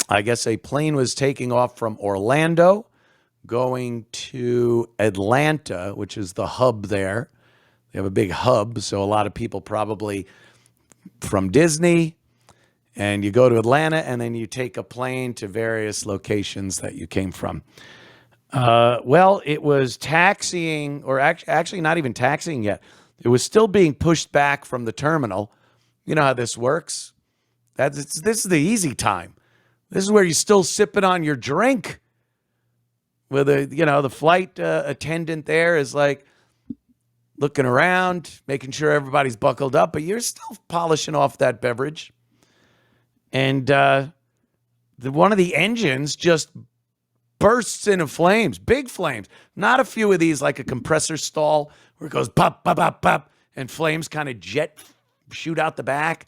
I guess a plane was taking off from Orlando, going to Atlanta, which is the hub there. They have a big hub, so a lot of people probably from Disney, and you go to Atlanta, and then you take a plane to various locations that you came from. Well, it was taxiing, or actually not even taxiing yet. It was still being pushed back from the terminal. You know how this works. This is the easy time. This is where you're still sipping on your drink. Where the flight attendant there is like looking around, making sure everybody's buckled up, but you're still polishing off that beverage. And one of the engines just bursts into flames, big flames. Not a few of these like a compressor stall where it goes pop, pop, pop, pop, and flames kind of shoot out the back.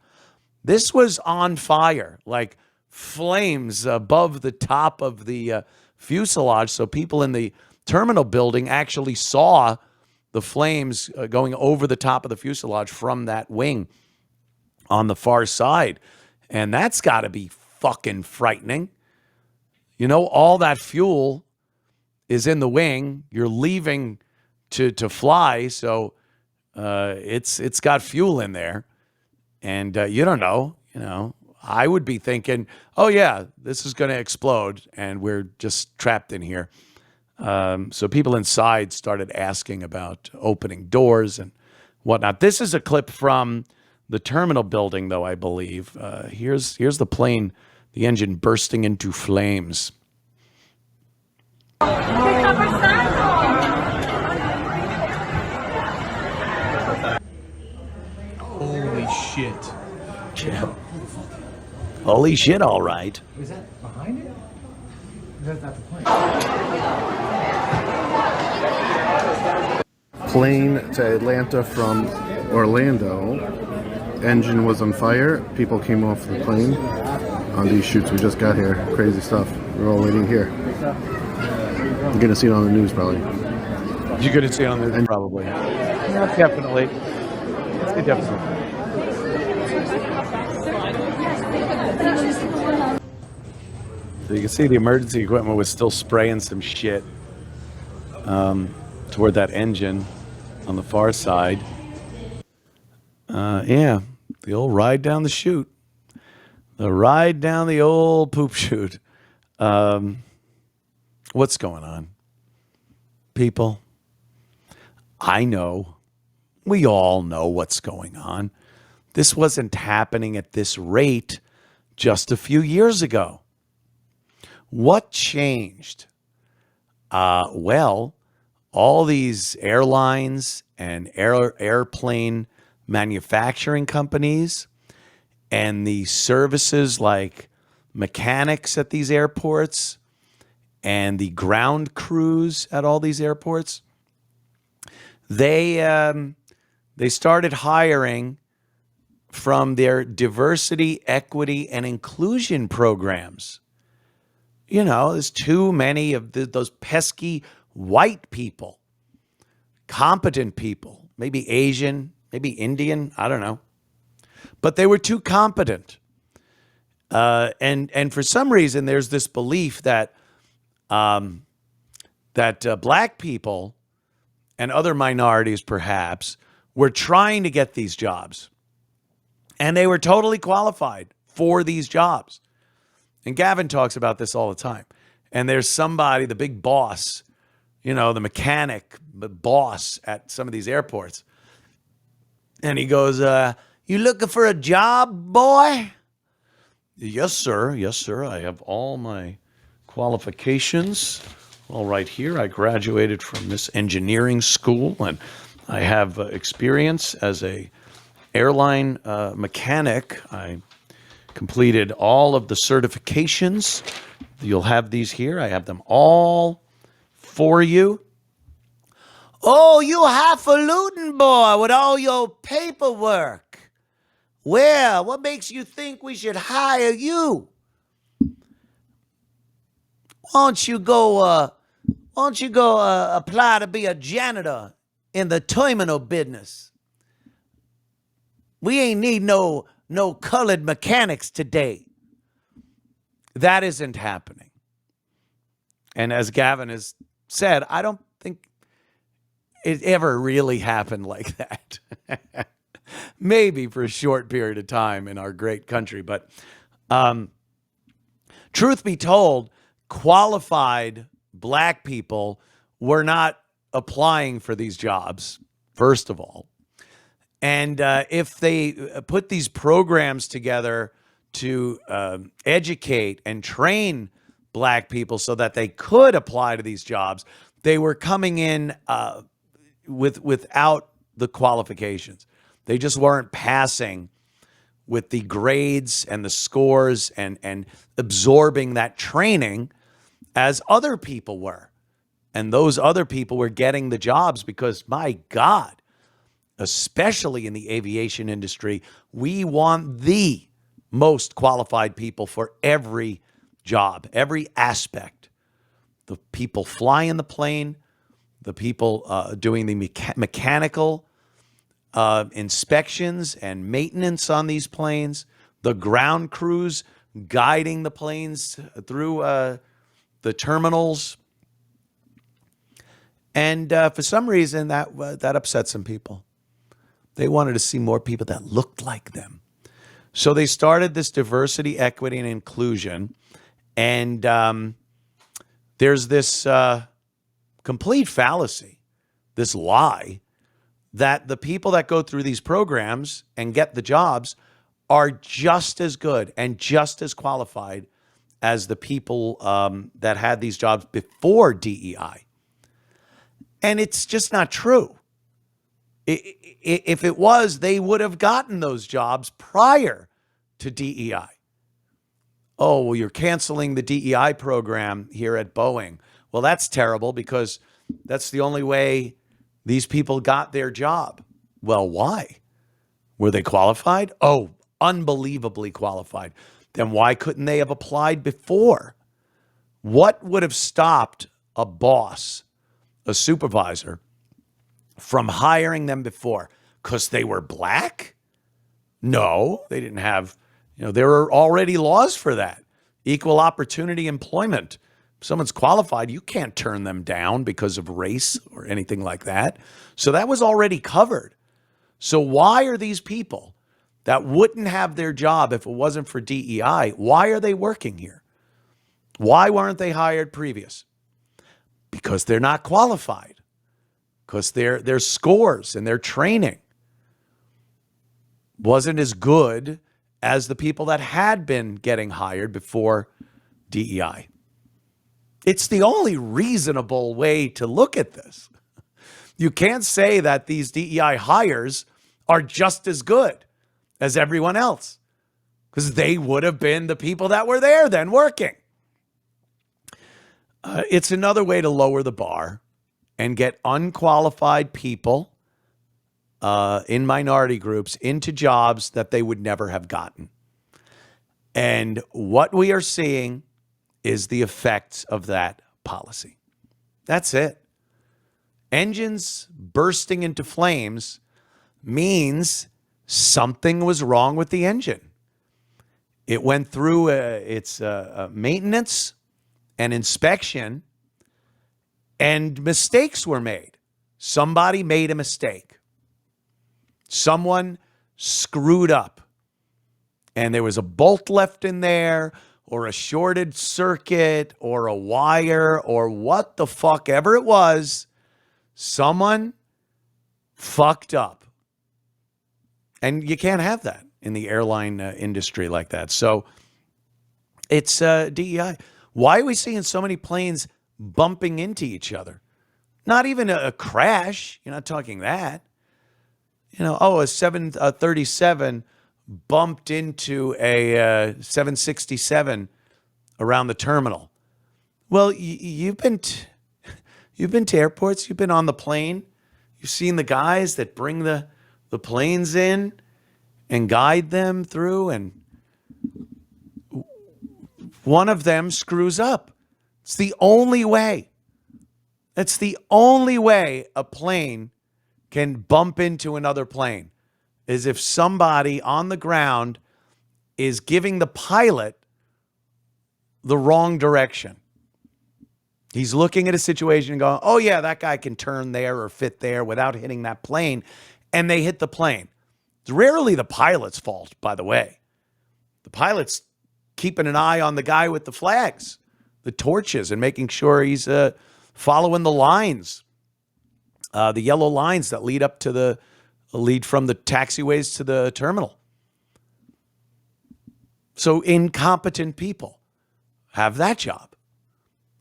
This was on fire, like flames above the top of the fuselage. So people in the terminal building actually saw the flames going over the top of the fuselage from that wing on the far side. And that's got to be fucking frightening. You know, all that fuel is in the wing. You're leaving to fly, so it's got fuel in there. And you don't know, I would be thinking, oh, yeah, this is going to explode, and we're just trapped in here. So people inside started asking about opening doors and whatnot. This is a clip from the terminal building, though, I believe. Here's the plane, the engine bursting into flames. Holy shit. Yeah. Holy shit, all right. Is that behind it? That's not the plane. Plane to Atlanta from Orlando. Engine was on fire. People came off the plane on these shoots. We just got here. Crazy stuff. We're all waiting here. You're going to see it on the news probably. You're going to see it on the news probably. Yeah, definitely. Definitely. So you can see the emergency equipment was still spraying some shit toward that engine on the far side. Yeah, the old ride down the chute. The ride down the old poop chute. What's going on? People, I know. We all know what's going on. This wasn't happening at this rate just a few years ago. What changed? Well, all these airlines and airplane manufacturing companies and the services like mechanics at these airports and the ground crews at all these airports, they started hiring from their diversity, equity, and inclusion programs. You know, there's too many of those pesky white people, competent people, maybe Asian, maybe Indian, I don't know. But they were too competent. And for some reason, there's this belief that black people and other minorities perhaps were trying to get these jobs. And they were totally qualified for these jobs. And Gavin talks about this all the time. And there's somebody, the big boss, the mechanic, the boss at some of these airports. And he goes, you looking for a job, boy? Yes, sir. Yes, sir. I have all my qualifications all right here. I graduated from this engineering school, and I have experience as a airline mechanic. I completed all of the certifications. You'll have these here. I have them all for you. Oh, you highfalutin boy with all your paperwork. Well, what makes you think we should hire you? Why don't you go apply to be a janitor in the terminal business? We ain't need no colored mechanics today. That isn't happening. And as Gavin has said, I don't think it ever really happened like that. Maybe for a short period of time in our great country. But truth be told, qualified black people were not applying for these jobs, first of all. And if they put these programs together to educate and train black people so that they could apply to these jobs, they were coming in without the qualifications. They just weren't passing with the grades and the scores and absorbing that training as other people were. And those other people were getting the jobs because, my God, especially in the aviation industry, we want the most qualified people for every job, every aspect. The people flying the plane, the people doing the mechanical inspections and maintenance on these planes, the ground crews guiding the planes through the terminals. And for some reason, that upset some people. They wanted to see more people that looked like them. So they started this diversity, equity, and inclusion. And there's this complete fallacy, this lie, that the people that go through these programs and get the jobs are just as good and just as qualified as the people that had these jobs before DEI. And it's just not true. If it was, they would have gotten those jobs prior to DEI. Oh, well, you're canceling the DEI program here at Boeing. Well, that's terrible because that's the only way these people got their job. Well, why? Were they qualified? Oh, unbelievably qualified. Then why couldn't they have applied before? What would have stopped a boss, a supervisor, from hiring them before? Because they were black? No, they didn't have, there are already laws for that. Equal opportunity employment. If someone's qualified, you can't turn them down because of race or anything like that. So that was already covered. So why are these people that wouldn't have their job if it wasn't for DEI, why are they working here? Why weren't they hired previous? Because they're not qualified. Because their scores and their training wasn't as good as the people that had been getting hired before DEI. It's the only reasonable way to look at this. You can't say that these DEI hires are just as good as everyone else because they would have been the people that were there then working. It's another way to lower the bar and get unqualified people in minority groups into jobs that they would never have gotten. And what we are seeing is the effects of that policy. That's it. Engines bursting into flames means something was wrong with the engine. It went through its maintenance and inspection, and mistakes were made. Somebody made a mistake. Someone screwed up. And there was a bolt left in there, or a shorted circuit, or a wire, or what the fuck ever it was. Someone fucked up. And you can't have that in the airline industry like that. So it's DEI. Why are we seeing so many planes bumping into each other? Not even a crash. You're not talking that. A 737 bumped into a 767 around the terminal. Well, you've been to airports. You've been on the plane. You've seen the guys that bring the planes in and guide them through, and one of them screws up. It's the only way. That's the only way a plane can bump into another plane, is if somebody on the ground is giving the pilot the wrong direction. He's looking at a situation and going, oh, yeah, that guy can turn there or fit there without hitting that plane. And they hit the plane. It's rarely the pilot's fault, by the way. The pilot's keeping an eye on the guy with the flags, the torches, and making sure he's following the lines, the yellow lines that lead up to lead from the taxiways to the terminal. So incompetent people have that job.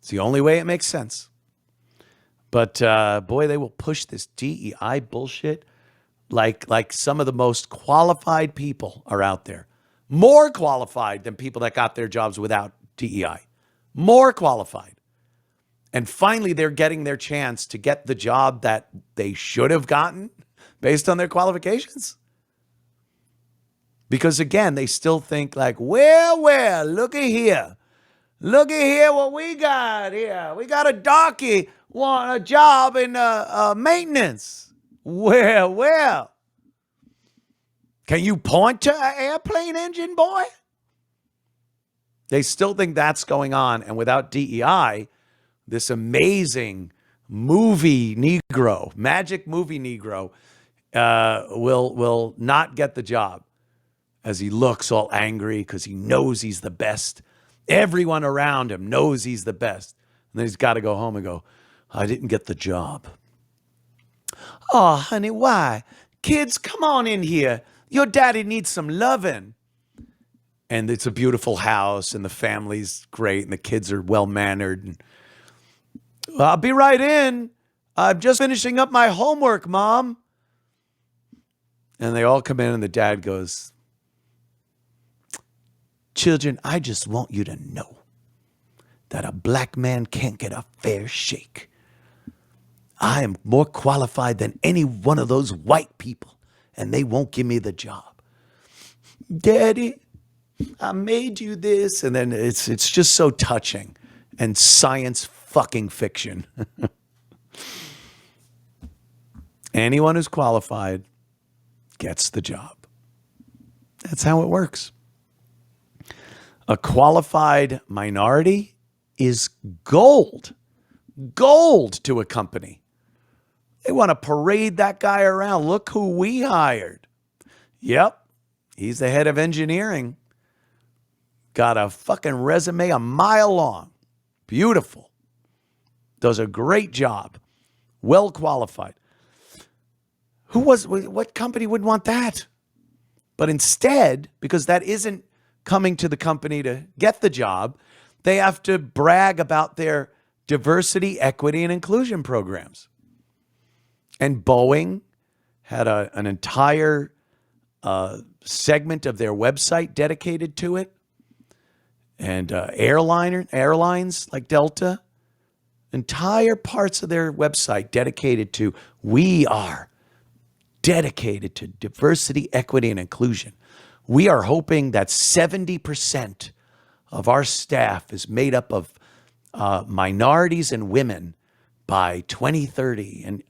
It's the only way it makes sense. But boy, they will push this DEI bullshit like some of the most qualified people are out there. More qualified than people that got their jobs without DEI. More qualified. And finally, they're getting their chance to get the job that they should have gotten based on their qualifications. Because again, they still think like, well, look at here. Look at here what we got here. We got a darky want a job in maintenance. Well. Can you point to an airplane engine, boy? They still think that's going on. And without DEI, this amazing movie Negro, magic movie Negro, will not get the job as he looks all angry because he knows he's the best. Everyone around him knows he's the best. And then he's got to go home and go, I didn't get the job. Oh, honey, why? Kids, come on in here. Your daddy needs some loving. And it's a beautiful house and the family's great and the kids are well-mannered. And, well, I'll be right in. I'm just finishing up my homework, Mom. And they all come in and the dad goes, children, I just want you to know that a black man can't get a fair shake. I am more qualified than any one of those white people, and they won't give me the job. Daddy, I made you this. And then it's just so touching and science fucking fiction. Anyone who's qualified gets the job. That's how it works. A qualified minority is gold. Gold to a company. They want to parade that guy around. Look who we hired. Yep. He's the head of engineering. Got a fucking resume a mile long. Beautiful. Does a great job. Well qualified. What company would want that? But instead, because that isn't coming to the company to get the job, they have to brag about their diversity, equity, and inclusion programs. And Boeing had an entire segment of their website dedicated to it. And airlines like Delta, entire parts of their website dedicated to, we are dedicated to diversity, equity, and inclusion. We are hoping that 70% of our staff is made up of minorities and women by 2030. And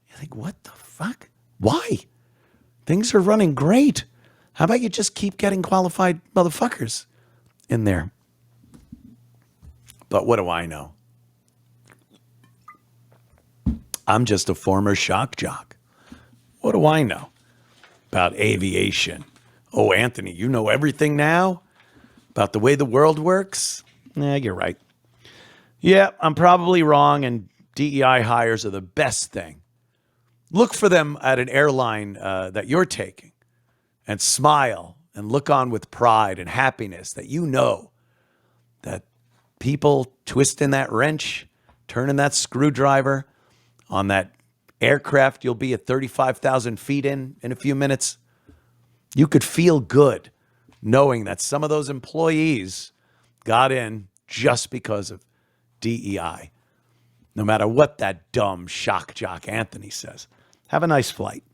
you think, what the fuck? Why? Things are running great. How about you just keep getting qualified motherfuckers in there? But what do I know? I'm just a former shock jock. What do I know about aviation? Oh, Anthony, you know everything now about the way the world works? Yeah, you're right. Yeah, I'm probably wrong, and DEI hires are the best thing. Look for them at an airline that you're taking and smile and look on with pride and happiness that you know that people twisting that wrench, turning that screwdriver on that aircraft you'll be at 35,000 feet in a few minutes. You could feel good knowing that some of those employees got in just because of DEI. No matter what that dumb shock jock Anthony says. Have a nice flight.